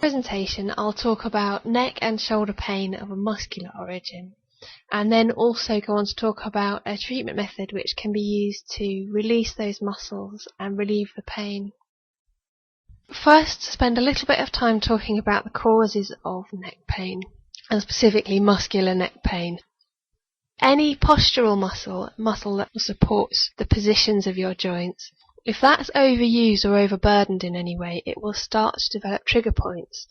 presentation, I'll talk about neck and shoulder pain of a muscular origin, and then also go on to talk about a treatment method which can be used to release those muscles and relieve the pain. First, spend a little bit of time talking about the causes of neck pain, and specifically muscular neck pain. Any postural muscle that supports the positions of your joints, if that's overused or overburdened in any way, it will start to develop trigger points.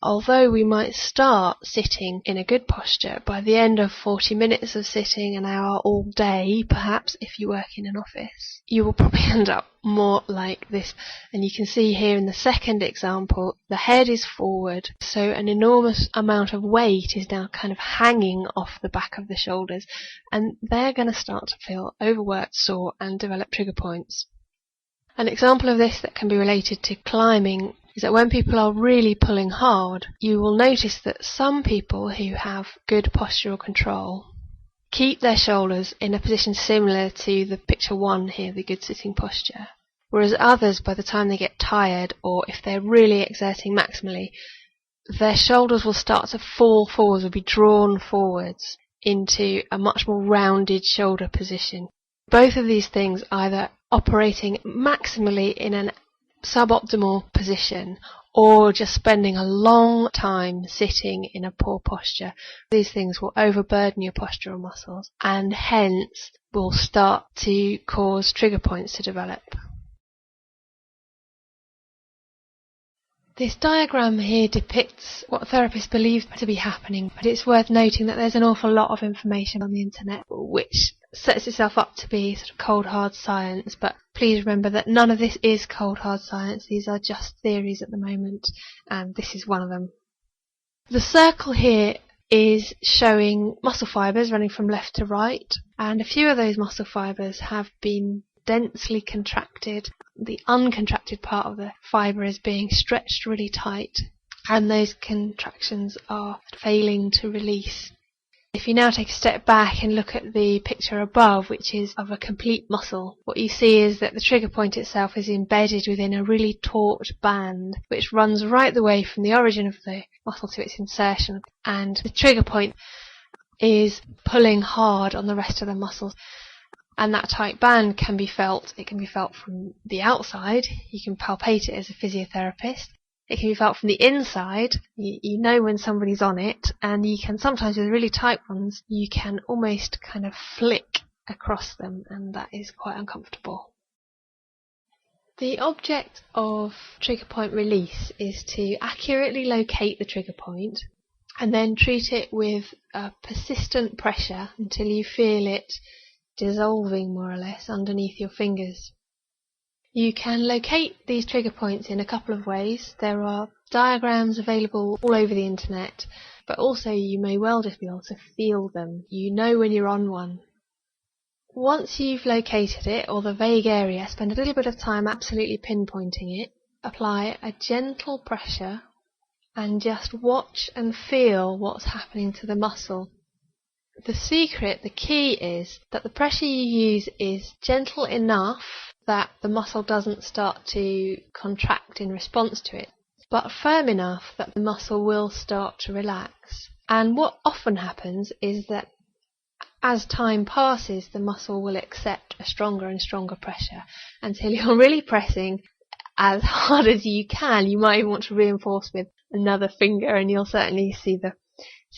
Although we might start sitting in a good posture, by the end of 40 minutes of sitting, an hour, all day, perhaps if you work in an office, you will probably end up more like this. And you can see here in the second example, the head is forward, so an enormous amount of weight is now kind of hanging off the back of the shoulders, and they're going to start to feel overworked, sore, and develop trigger points. An example of this that can be related to climbing is that when people are really pulling hard, you will notice that some people who have good postural control keep their shoulders in a position similar to the picture 1 here, the good sitting posture. Whereas others, by the time they get tired, or if they're really exerting maximally, their shoulders will start to fall forwards, will be drawn forwards into a much more rounded shoulder position. Both of these things either operating maximally in an suboptimal position or just spending a long time sitting in a poor posture. These things will overburden your postural muscles and hence will start to cause trigger points to develop. This diagram here depicts what therapists believe to be happening, but it's worth noting that there's an awful lot of information on the internet which sets itself up to be sort of cold hard science, but please remember that none of this is cold hard science. These are just theories at the moment, and this is one of them. The circle here is showing muscle fibres running from left to right, and a few of those muscle fibres have been densely contracted. The uncontracted part of the fibre is being stretched really tight, and those contractions are failing to release. If you now take a step back and look at the picture above, which is of a complete muscle, what you see is that the trigger point itself is embedded within a really taut band, which runs right the way from the origin of the muscle to its insertion, and the trigger point is pulling hard on the rest of the muscles. And that tight band can be felt. It can be felt from the outside. You can palpate it as a physiotherapist. It can be felt from the inside. You know when somebody's on it, and you can sometimes, with really tight ones, you can almost kind of flick across them, and that is quite uncomfortable. The object of trigger point release is to accurately locate the trigger point and then treat it with a persistent pressure until you feel it dissolving more or less underneath your fingers. You can locate these trigger points in a couple of ways. There are diagrams available all over the internet, but also you may well just be able to feel them. You know when you're on one. Once you've located it, or the vague area, spend a little bit of time absolutely pinpointing it. Apply a gentle pressure and just watch and feel what's happening to the muscle. The secret, the key, is that the pressure you use is gentle enough that the muscle doesn't start to contract in response to it, but firm enough that the muscle will start to relax. And what often happens is that as time passes, the muscle will accept a stronger and stronger pressure until you're really pressing as hard as you can. You might even want to reinforce with another finger, and you'll certainly see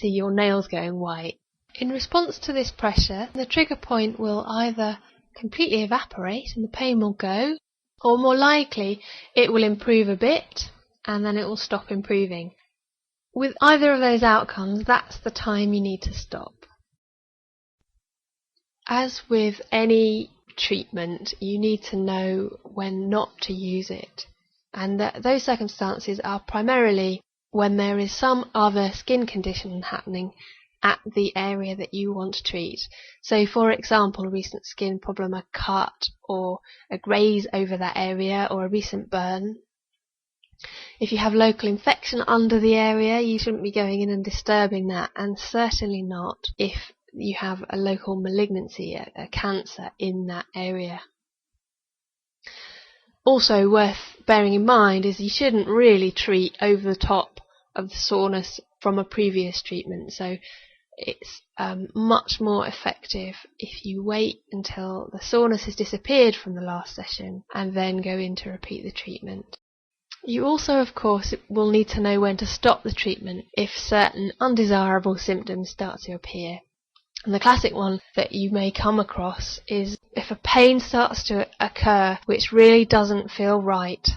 your nails going white. In response to this pressure, the trigger point will either completely evaporate and the pain will go, or more likely it will improve a bit and then it will stop improving. With either of those outcomes, that's the time you need to stop. As with any treatment, you need to know when not to use it, and those circumstances are primarily when there is some other skin condition happening at the area that you want to treat. So, for example, a recent skin problem, a cut or a graze over that area, or a recent burn. If you have local infection under the area, you shouldn't be going in and disturbing that, and certainly not if you have a local malignancy, a cancer in that area. Also worth bearing in mind is you shouldn't really treat over the top of the soreness from a previous treatment. So it's much more effective if you wait until the soreness has disappeared from the last session and then go in to repeat the treatment. You also, of course, will need to know when to stop the treatment if certain undesirable symptoms start to appear. And the classic one that you may come across is if a pain starts to occur which really doesn't feel right.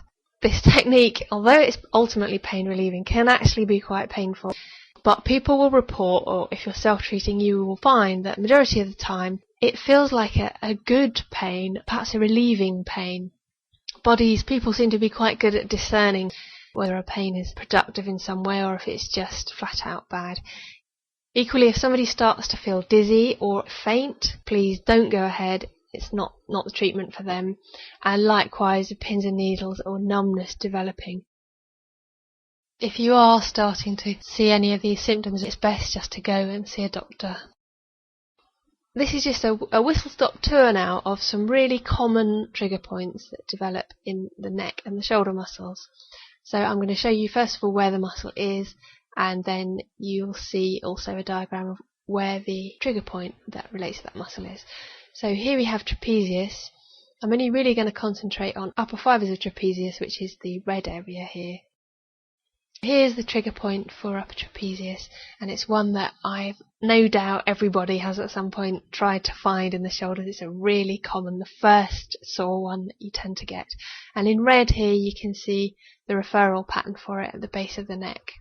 This technique, although it's ultimately pain relieving, can actually be quite painful. But people will report, or if you're self-treating, you will find that majority of the time it feels like a good pain, perhaps a relieving pain. People seem to be quite good at discerning whether a pain is productive in some way or if it's just flat out bad. Equally, if somebody starts to feel dizzy or faint, please don't go ahead. It's not the treatment for them. And likewise, with pins and needles or numbness developing. If you are starting to see any of these symptoms, it's best just to go and see a doctor. This is just a whistle-stop tour now of some really common trigger points that develop in the neck and the shoulder muscles. So I'm going to show you first of all where the muscle is, and then you'll see also a diagram of where the trigger point that relates to that muscle is. So here we have trapezius. I'm only really going to concentrate on upper fibers of trapezius, which is the red area here. Here's the trigger point for upper trapezius, and it's one that I've no doubt everybody has at some point tried to find in the shoulders. It's a really common, the first sore one that you tend to get. And in red here you can see the referral pattern for it at the base of the neck.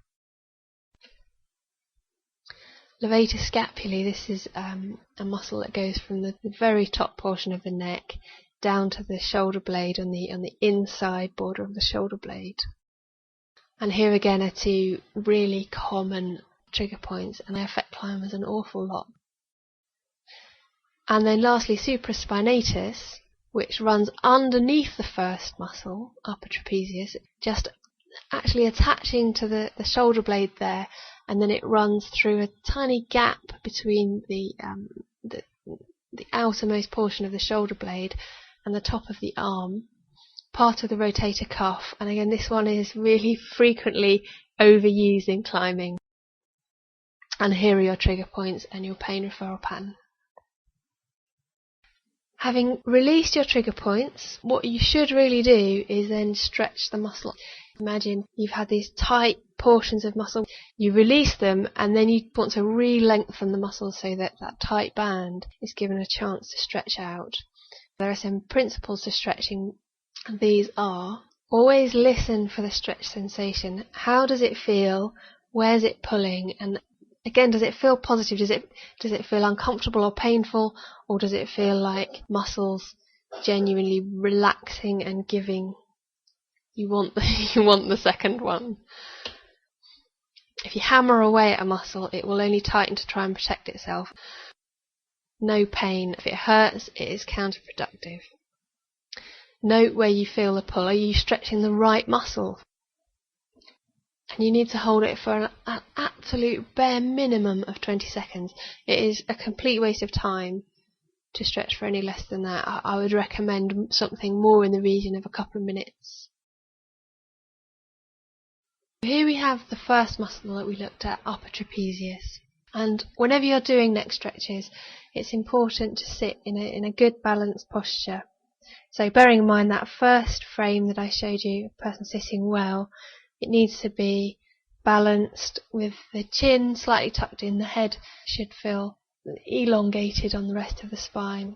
Levator scapulae, this is a muscle that goes from the very top portion of the neck down to the shoulder blade on the inside border of the shoulder blade. And here again are two really common trigger points, and they affect climbers an awful lot. And then lastly, supraspinatus, which runs underneath the first muscle, upper trapezius, just actually attaching to the shoulder blade there, and then it runs through a tiny gap between the outermost portion of the shoulder blade and the top of the arm, part of the rotator cuff. And again, this one is really frequently overused in climbing. And here are your trigger points and your pain referral pattern. Having released your trigger points, what you should really do is then stretch the muscle. Imagine you've had these tight portions of muscle, you release them, and then you want to re-lengthen the muscle so that that tight band is given a chance to stretch out. There are some principles to stretching. These are: always listen for the stretch sensation. How does it feel? Where's it pulling? And again, does it feel positive? Does it feel uncomfortable or painful? Or does it feel like muscles genuinely relaxing and giving? You want the second one. If you hammer away at a muscle, it will only tighten to try and protect itself. No pain. If it hurts, it is counterproductive. Note where you feel the pull. Are you stretching the right muscle? And you need to hold it for an absolute bare minimum of 20 seconds. It is a complete waste of time to stretch for any less than that. I would recommend something more in the region of a couple of minutes. Here we have the first muscle that we looked at, upper trapezius. And whenever you're doing neck stretches, it's important to sit in a good balanced posture. So bearing in mind that first frame that I showed you, a person sitting well, it needs to be balanced with the chin slightly tucked in. The head should feel elongated on the rest of the spine.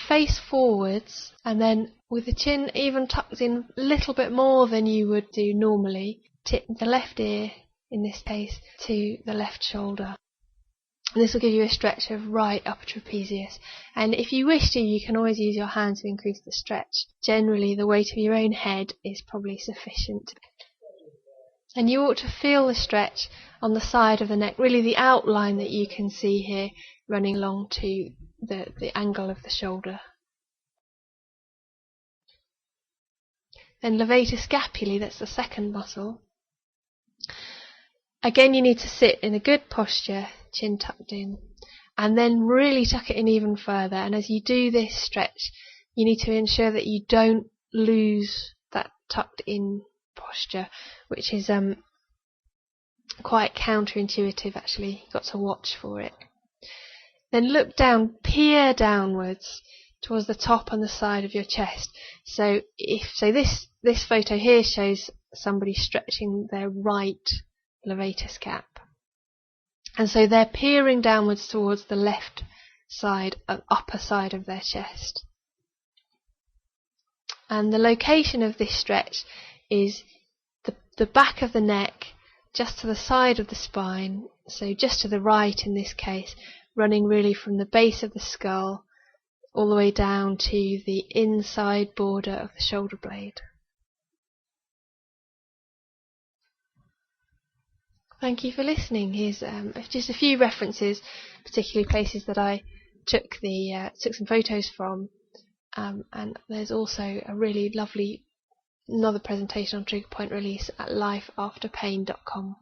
Face forwards, and then with the chin even tucked in a little bit more than you would do normally, tip the left ear, in this case, to the left shoulder. And this will give you a stretch of right upper trapezius. And if you wish to, you can always use your hand to increase the stretch. Generally, the weight of your own head is probably sufficient. And you ought to feel the stretch on the side of the neck, really the outline that you can see here running along to the angle of the shoulder. Then levator scapulae, that's the second muscle. Again, you need to sit in a good posture, chin tucked in, and then really tuck it in even further. And as you do this stretch, you need to ensure that you don't lose that tucked in posture, which is quite counterintuitive actually. You've got to watch for it. Then look down, peer downwards towards the top and the side of your chest. So this photo here shows somebody stretching their right levator cap. And so they're peering downwards towards the left side, upper side of their chest. And the location of this stretch is the back of the neck, just to the side of the spine, so just to the right in this case, running really from the base of the skull all the way down to the inside border of the shoulder blade. Thank you for listening. Here's just a few references, particularly places that I took some photos from, and there's also a really lovely another presentation on trigger point release at lifeafterpain.com.